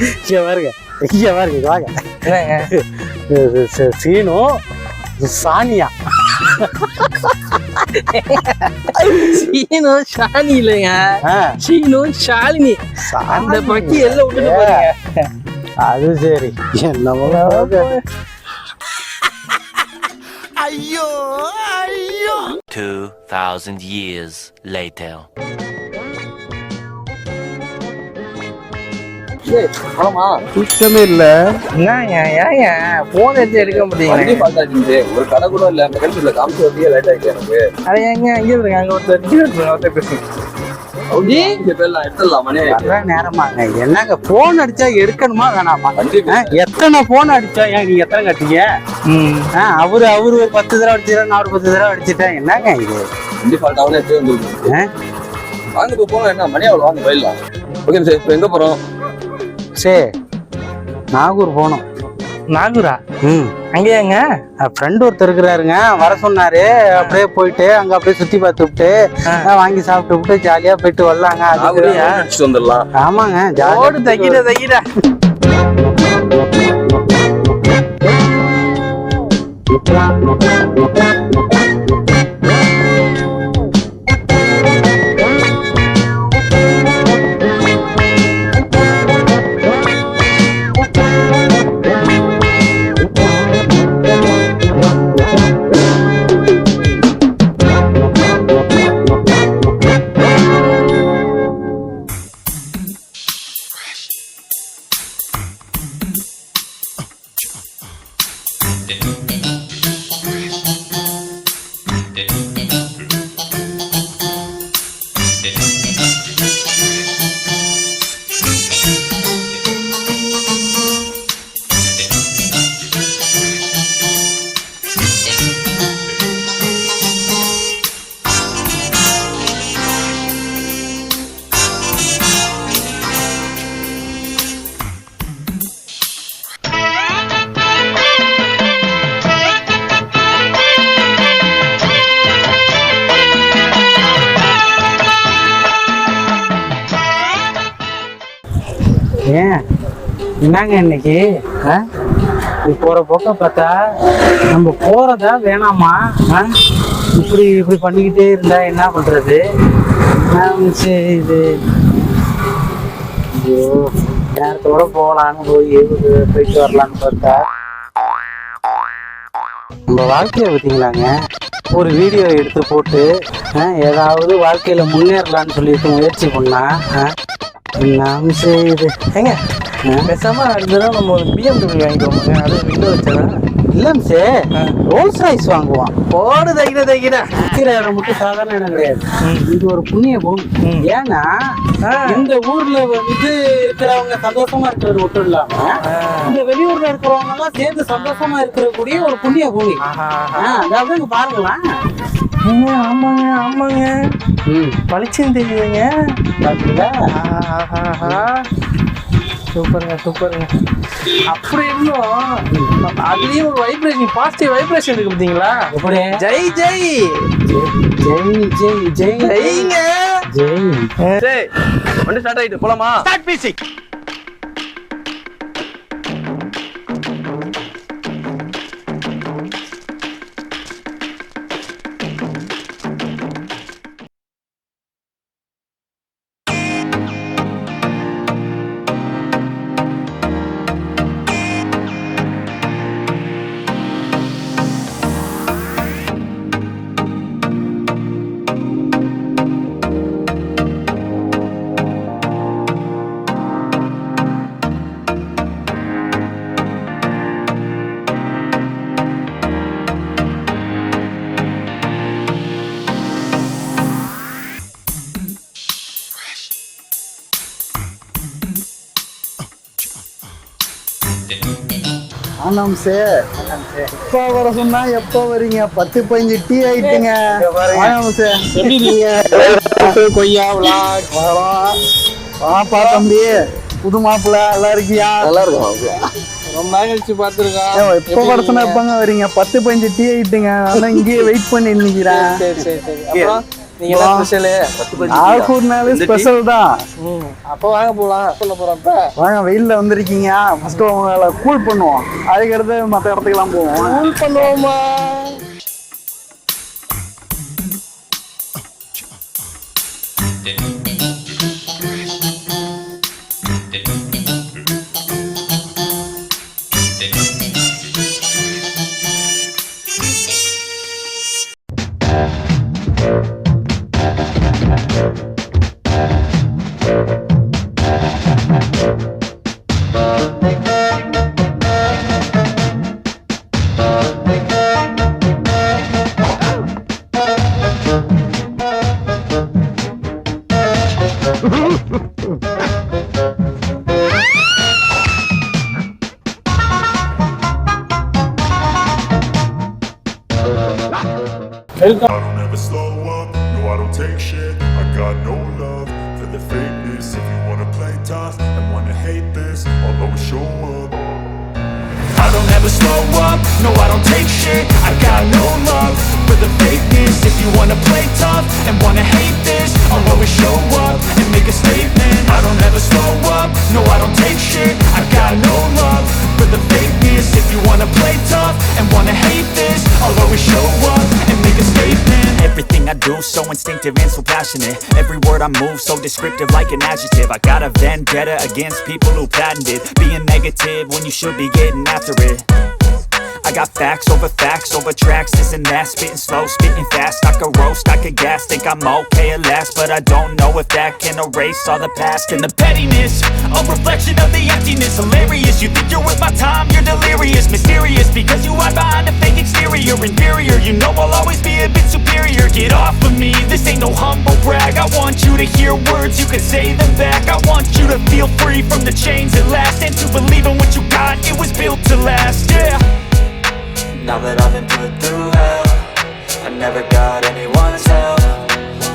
இங்க பாருங்க வாங்க. சீனு சானியா. சீனு ஷானி இல்லைங்க, சீனு ஷாலினி. அந்த பக்கி எல்லாம் விட்டுட்டு பாருங்க. அது சரி. ஐயோ 2000 years later. சுத்தமே இல்ல. ஏங்க போன் எடுத்து எடுக்க முடியுங்க. ஒரு கடை கூட இல்ல. மெக்கானிக்ல காமிச்சு வண்டியே லேட் ஆயிடுச்சு எனக்கு. அது ஏங்க அங்க இருங்க, அங்க ஒருத்தர் பேசுங்க. நேரமாங்க என்னங்க போன் அடிச்சா எடுக்கணுமா வேணாமா? எத்தனை போன் அடிச்சா ஏன் நீங்க எத்தனை கட்டீங்க? அவரு ஒரு 10 தடவை அடிச்சிடறேன், நான் ஒரு 10 தடவை அடிச்சுட்டேன். என்னங்க இது? வாங்க போங்க. என்ன மணி அவ்வளவு வாங்க போயிடலாம். ஓகே சார், இப்போ எங்க போறோம்? சரி, நாகூர் போனோம். நாகூரா? அங்கேயாங்க ஃப்ரெண்ட் ஒருத்தர் இருக்கிறாருங்க, வர சொன்னாரு. அப்படியே போயிட்டு அங்க அப்படியே சுத்தி பார்த்துட்டு வாங்கி சாப்பிட்டு ஜாலியா போயிட்டு வரலாங்க. வந்துடலாம். ஆமாங்க, ஜாலியோடு தைக்கிற ஏன் என்னங்க இன்னைக்கு போற போக்க பார்த்தா நம்ம போறதா வேணாமா? இப்படி பண்ணிக்கிட்டே இருந்தா என்ன பண்றது? சரி, இது ஐயோ நேரத்தோட போகலான்னு போயிட்டு வரலான்னு பார்த்தா நம்ம வாழ்க்கைய பார்த்தீங்களாங்க. ஒரு வீடியோ எடுத்து போட்டு ஏதாவது வாழ்க்கையில முன்னேறலான்னு சொல்லிட்டு முயற்சி பண்ணா நாம செய்யுது. ஏங்க பேசாம அடுத்ததான் நம்ம ஒரு BMW வாங்கிடுவோங்க. அது விண்டோ வச்சதா இல்லம் சார், ரோல்ஸ் ராய்ஸ் வாங்குவான். போடு தைக்கிற இடம் மட்டும் சாதாரண இடம் கிடையாது. இது ஒரு புண்ணிய பூமி. ஏன்னா இந்த ஊர்ல இருக்கிறவங்க சந்தோஷமா இருக்கிறது மட்டும் இல்லாம இந்த வெளியூர்ல இருக்கிறவங்க எல்லாம் சேர்ந்து சந்தோஷமா இருக்கக்கூடிய ஒரு புண்ணிய பூமி. அதாவது இங்க பாருங்களேன். ஆமாங்க பளிச்சுன்னு தெரியுதுங்க. சூப்பருங்க. அப்படி இருந்தும் அதுலயும் ஒரு வைப்ரேஷன், பாசிட்டிவ் வைப்ரேஷன் இருக்கு பார்த்தீங்களா? ஜெய் ஜெய் ஜெய்ங்க. சரி, வண்டி ஸ்டார்ட் ஆயிட்டு போலாமா? Start music. ஆனாம் சார், எப்போ வர சொன்னா எப்போ வரீங்க? 10-15 டீ ஆயிட்டுங்க. ஆனாம் சார், எப்படி நீங்க? கொய்யா விளாக் வாப்பா தம்பி, புது மாப்பிள்ள நல்லா இருக்கியா? நல்லா இருக்கும். ரொம்ப நாள் கழிச்சு பார்த்துருக்கோம். எப்போ வர சொன்னா எப்பங்க வரீங்க? 10-15 டீ ஆயிட்டுங்க. அதான் இங்கேயே வெயிட் பண்ணி நிக்கிறேன். சரி. அப்புறம் நீங்க என்ன ஸ்பெஷலு? நாகூர்னாலே ஸ்பெஷல் தான். அப்போ வாங்க போலாம். சொல்ல போறப்ப வாங்க, வெயில்ல வந்திருக்கீங்க, ஃபர்ஸ்ட் உங்களை கூல் பண்ணுவோம், அதுக்கடுத்து மற்ற இடத்துக்குலாம் போவோம். கூல் பண்ணுவோமா? I don't ever slow up, no I don't take shit. I got no love for the fakeness. If you wanna play tough and wanna hate this, I'll always show up. I don't ever slow up, no I don't take shit. I got no love for the fakeness. If you wanna play tough and wanna hate this, I'll always show up and make a statement. I don't ever slow up, no I don't take shit. I got no love for the fakeness. If you wanna play tough and wanna hate this, I'll always show up and make a statement. Everything I do so instinctive and so passionate. Every word I move so descriptive like an adjective. I got a vendetta against people who patented being negative when you should be getting after it. I got facts over tracks, this and that. Spitting slow, spitting fast, I could roast, I could gas. Think I'm okay at last, but I don't know if that can erase all the past. And the pettiness, a reflection of the emptiness. Hilarious, you think you're worth my time, you're delirious. Mysterious, because you hide behind a fake exterior. Inferior, you know I'll always be a bit superior. Get off of me, this ain't no humble brag. I want you to hear words, you can say them back. I want you to feel free from the chains at last, and to believe in what you got, it was built to last, yeah. Now that I've been put through hell, I never got anyone's help.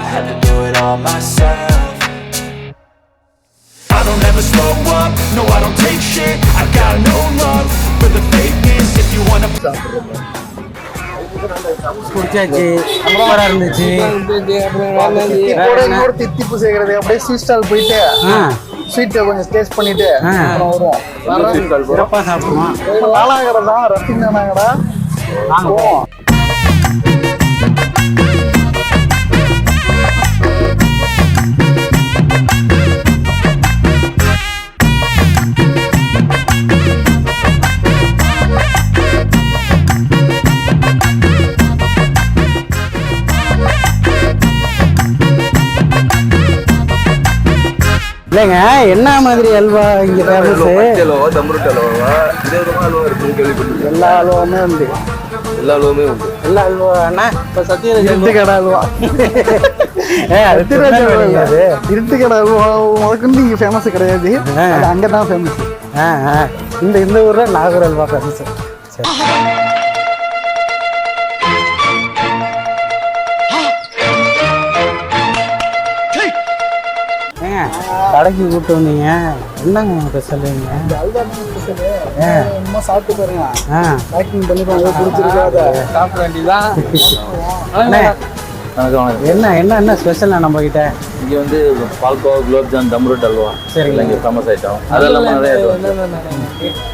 I had to do it all myself. I don't ever slow up, no I don't take shit. I got no love for the fakeness. If you wanna குடிச்சாச்சு, சூப்பரா இருந்துச்சு. தித்திப்போட இன்னொரு தித்திப்பு சேர்க்கறது, அப்படியே sweet stall போயிட்டு ஸ்வீட்டை கொஞ்சம் taste பண்ணிட்டு அப்புறம் வருவோம். சிறப்பா சாப்பிடுவோம். நாளாகிறதா ரத்தின் நானாங்கடா போவோம். இல்லைங்க, என்ன மாதிரி அல்வா இங்க ஃபேமஸ்? அல்வா, தம்புருட்டு அல்வா, விதவிதமா அல்வா இருக்கு, கேள்விப்பட்டிருக்கேன். எல்லா அல்வாவுமே உண்டு. எல்லா அல்வாவுமே உண்டு. எல்லா அல்வாண்ணா இப்போ சத்யராஜ் இருட்டு கடை அல்வா. இருட்டு கடை அல்வா முதற்கொண்டு இங்கே ஃபேமஸ் கிடையாது, அங்கே தான் ஃபேமஸ். இந்த ஊரில் நாகூர் அல்வா ஃபேமஸ். சரி, கடைக்கு கூப்பிட்டு வந்தீங்க, என்னங்க ஸ்பெஷலுங்க? சும்மா சாப்பிட்டு பாருங்க, பேக்கிங் பண்ணி பிடிச்சிருக்காத சாப்பிட வேண்டியதான். என்ன ஸ்பெஷல் நம்ம கிட்ட? இங்க வந்து பால்கோவா, குலோப்ஜான், தம்புருட்டு அல்வா, சரிங்களா, இங்க ஃபேமஸ் ஐட்டம். அதெல்லாம் நிறைய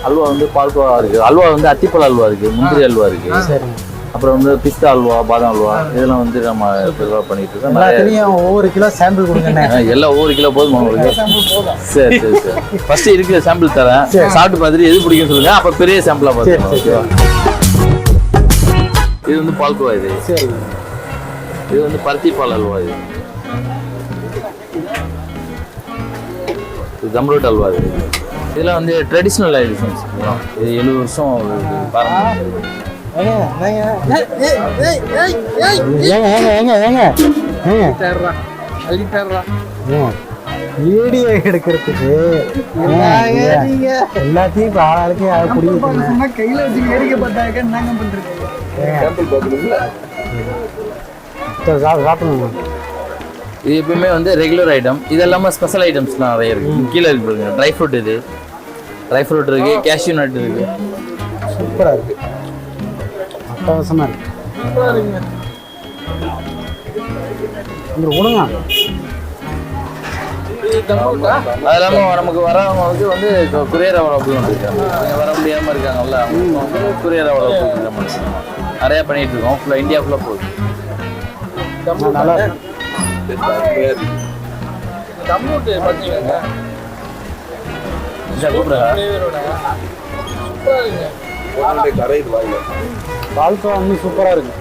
அல்வா வந்து பால்கோவா இருக்கு, அல்வா வந்து அத்திப்பழ அல்வா இருக்கு, முந்திரி அல்வா இருக்கு, சரிங்க. அப்புறம் வந்து பிஸ்தா அல்வா, பாதாம் அல்வா, இதெல்லாம் வந்து நம்ம ப்ரிப்பேர் பண்ணிட்டு இருக்கோம். எல்லாத்துலயும் ஒவ்வொரு கிலோ சாம்பிள் கொடுங்க. எல்லாம் ஒவ்வொரு கிலோ போதுமா உங்களுக்கு? சரி சரி சரி, ஃபர்ஸ்ட் இருக்கிற சாம்பிள் தரேன், சாப்பிட்டு பார்த்துட்டு எது பிடிக்கும் சொல்லுங்க, அப்ப பெரிய சாம்பிளா பார்த்துக்கலாம். இது வந்து பால்கோவா, இது சரி. இது வந்து பருத்தி பால் அல்வா, இது தம்புருட்டு அல்வா. இதெல்லாம் வந்து ட்ரெடிஷ்னல் ஐட்டம்ஸ். இது 70 வருஷம் பாரம்பரியம். வீடியோ எடுக்கிறதுக்கு எல்லாத்தையும் இப்போ ஆளுக்கு சும்மா கையில வச்சு வேடிக்கைப்பட்டாக்க என்னங்க பண்றீங்க? சாப்பிடணும். இது எப்பவுமே வந்து ரெகுலர் ஐட்டம். இது எல்லாமே ஸ்பெஷல் ஐட்டம்ஸ்லாம் நிறைய இருக்கு. கீழே இருக்கு பாருங்க, ட்ரை ஃப்ரூட். இது ட்ரை ஃப்ரூட் இருக்கு, கேஷ்யூ நட் இருக்கு. சூப்பராக இருக்கு, அட்டகாசமாக இருக்கு. இந்த விடுங்க. அது இல்லாமல் நமக்கு வரவங்களுக்கு வந்து குரியர் அவைலபிள் இருக்காங்க. வர முடியாமல் இருக்காங்கல்ல, அவங்க வந்து குரியர் அவைலபிள் நிறையா பண்ணிட்டு இருக்கோம். ஃபுல்லாக இந்தியா ஃபுல்லாக போகுது. நல்லா பால்கா இன்னும் சூப்பராக இருக்கு.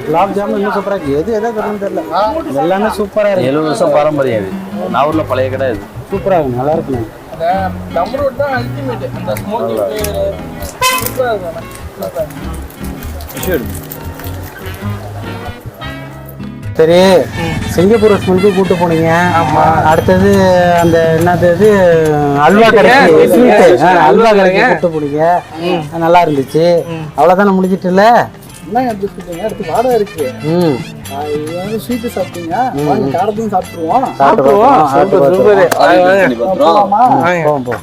குலாப் ஜாமுன் இன்னும் சூப்பராக இருக்கு. எது எதை தரணும்னு தெரியல, எல்லாமே சூப்பராக இருக்கு. 70 வருஷம் பாரம்பரியம் இது. நாகூரில் பழைய கடை இது. சூப்பராக இருக்கு, நல்லா இருக்குண்ணே. சரி, சிங்கப்பூர் ஸ்மெல்க்கு கூட்டு போனீங்க. ஆமா, அடுத்தது அந்த என்னது அல்வா கடைக்கு, ஸ்வீட் அல்வா கடைக்கு கூட்டு போனீங்க. நல்லா இருந்துச்சு. அவ்வளவுதானே முடிஞ்சிட்டுல? என்னங்க எப்படி சொல்றீங்க? அடுத்து வாடகை இருக்கு. இது வந்து ஸ்வீட்டு சாப்பிட்டீங்க, வாங்க காரத்தையும் சாப்பிட்டுருவோம். போலாமா? போ.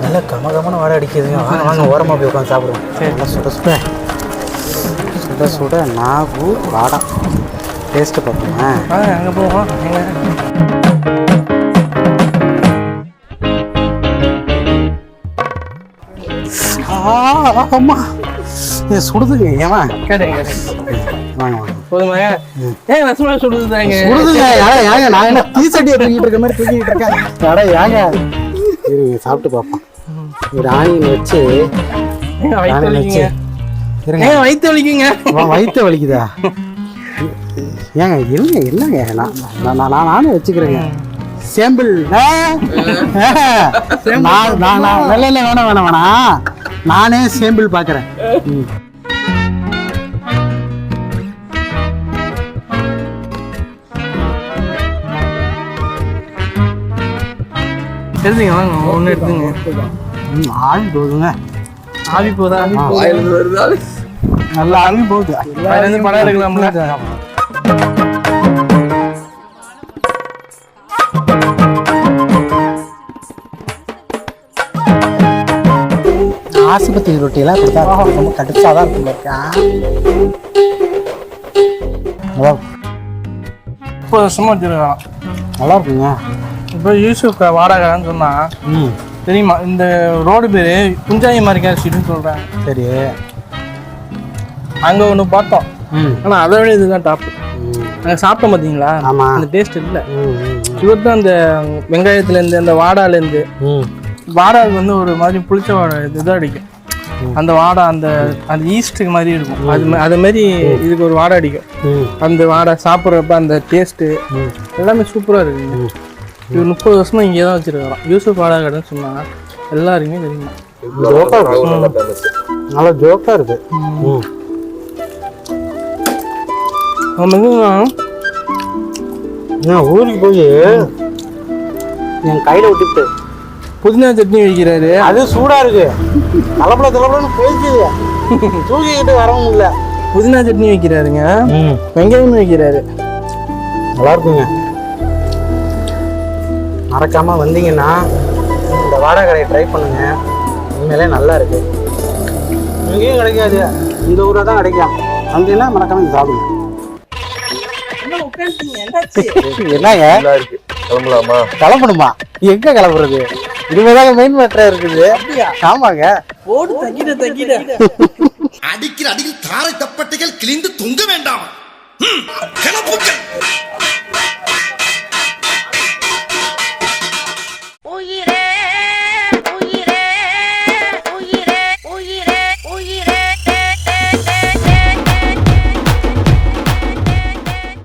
நல்லா கமகமான வாடை அடிக்குதுங்க. வாங்க வாங்க, ஓரமாக போய் உட்காந்து சாப்பிடுவோம். நல்லா சுட சுட சுட சுட நாகு வாடை டேஸ்ட்டு பார்ப்போமா? அங்கே போவோம். ஆமா, சுடுதுங்க. ஏமா கேட்டேங்க வாங்க வாங்க. போதுமாங்க. ஏன் ரசமா சுடுதுதாங்க? சுடுதுங்க. ஏங்க நான் என்ன டீ சட்டியை தூக்கிட்டு இருக்க மாதிரி தூக்கிட்டு இருக்கேன். அட ஏங்க, இருங்க சாப்பிட்டு பார்ப்போம். ஒரு ஆனியன் வச்சு வயிற்று வலிக்குங்க. வயிற்று வலிக்குங்க. வயிற்று வலிக்குதா? ஏங்க இருங்க, இல்லைங்க, நானே வச்சுக்கிறேங்க. சேம்பிள் வேணாம், நானே சேம்பிள் பார்க்குறேன். எடுத்துங்க, வாங்க ஒன்று எடுத்துங்க. ஆவி போகுதுங்க. ஆவி போதா? நல்லா ஆவி போகுது. படம் எடுக்கலாம்ல? ஆஸ்பத்திரி ரொட்டியெல்லாம் இப்படிதான் ரொம்ப கடுப்பாக தான் இருக்கும். 30 வருஷமா வச்சிருக்கான். நல்லா இருக்குங்க. இப்போ யூசுப் வாடகைன்னு சொன்னா தெரியுமா? இந்த ரோடு பேரு குஞ்சாயி மாரிக்கார் ஸ்ட்ரீட்னு சொல்றாங்க. சரி, அங்க ஒன்று பார்த்தோம். ஆனா அதை விட இதுதான் டாப். நாங்க சாப்பிட்டோம் பார்த்தீங்களா? அந்த டேஸ்ட் இல்லை. இவர் தான் அந்த வெங்காயத்துலேருந்து அந்த வாடாலேருந்து வாடாவுக்கு வந்து ஒரு மாதிரி புளிச்ச வாடை இதுதான் அடிக்கும். அந்த வாடை அந்த அந்த ஈஸ்ட்டுக்கு மாதிரி இருக்கும். அது மாதிரி இதுக்கு ஒரு வாடை அடிக்கும். அந்த வாடை சாப்பிட்றப்ப அந்த டேஸ்ட்டு எல்லாமே சூப்பராக இருக்குங்க. இவர் 30 வருஷமா இங்கே தான் வச்சிருக்காராம். யூசுப் வாடகை கடைன்னு சொன்னா எல்லாருக்குமே தெரியுமா? நல்லா ஜோக்கா இருக்கு. ஊருக்கு போய் என் கையில விட்டுட்டு புதினா சட்னி வைக்கிறாரு. அது சூடா இருக்கு. தலைப்பலன்னு போயிடுச்சு, தூக்கிக்கிட்டு வரவும் இல்லை. புதினா சட்னி வைக்கிறாருங்க, வெங்காயம் வைக்கிறாரு. நல்லா இருக்குங்க. மறக்காம வந்தீங்கன்னா இந்த வாடகை கடையை ட்ரை பண்ணுங்க. உண்மையிலே நல்லா இருக்கு. இங்கேயும் கிடைக்காது, இந்த ஊரில் தான் கிடைக்கும். வந்தீங்கன்னா மறக்காம இது சாப்பிடுங்க. என்னங்க கிளம்பலாமா? கிளம்பணுமா? எங்க கிளம்புறது? இனிமேதாங்க மெயின் மேட்டரா இருக்குது. ஆமாங்க, போடு தக்கிட அடிக்கிற அடியில் தாரை தப்பட்டைகள் கிழிந்து தொங்க வேண்டாம்.